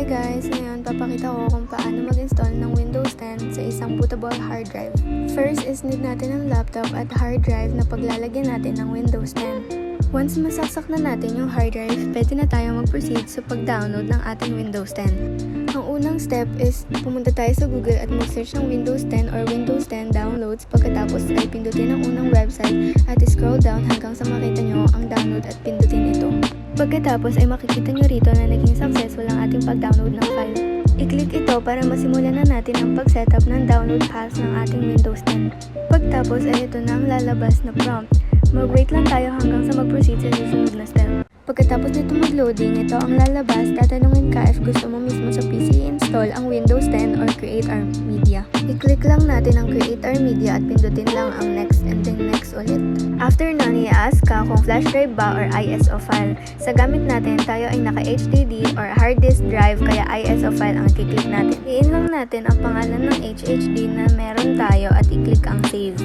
guys! Ngayon, papakita ko kung paano mag-install ng Windows 10 sa isang bootable hard drive. First is need natin ang laptop at hard drive na paglalagyan natin ng Windows 10. Once masaksak na natin yung hard drive, pwede na tayo mag-proceed sa pag-download ng ating Windows 10. Ang unang step is pumunta tayo sa Google at mag-search ng Windows 10 or Windows 10 downloads. Pagkatapos ay pindutin ang unang website at scroll down hanggang sa makita nyo ang download at pindutin ito. Pagkatapos ay makikita nyo rito na naging successful ang ating pag-download ng file. I-click ito para masimulan na natin ang pag-setup ng download paths ng ating Windows 10. Pagtapos ay ito na ang lalabas na prompt. Mag-wait lang tayo hanggang sa mag-proceed sa susunod na step. Pagkatapos nito mag-loading, ito ang lalabas. Tatanungin ka if gusto mo mismo sa PC install ang Windows 10 or Create Our Media. I-click lang natin ang Create Our Media at pindutin lang ang next and then next ulit. After nun, i-ask ka kung flash drive ba or ISO file. Sa gamit natin, tayo ay naka-HDD or hard disk drive kaya ISO file ang i-click natin. I-in lang natin ang pangalan ng HDD na meron tayo at i-click ang save.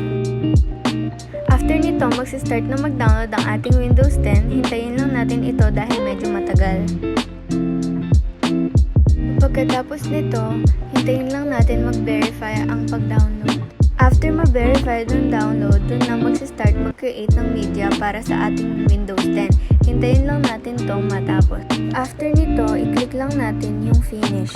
After nito, magsistart na mag-download ang ating Windows 10, hintayin lang natin ito dahil medyo matagal. Pagkatapos nito, hintayin lang natin mag-verify ang pag-download. After ma-verify dun download, dun na magsistart mag-create ng media para sa ating Windows 10. Hintayin lang natin itong matapos. After nito, i-click lang natin yung finish.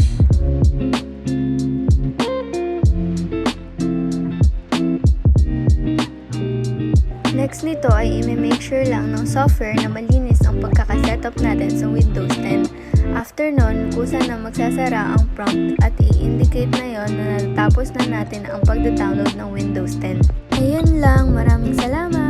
Next nito ay i-make sure lang ng software na malinis ang pagkakasetup natin sa Windows 10. After nun, kusa na magsasara ang prompt at i-indicate na yon na natapos na natin ang pagda-download ng Windows 10. Ayun lang, maraming salamat!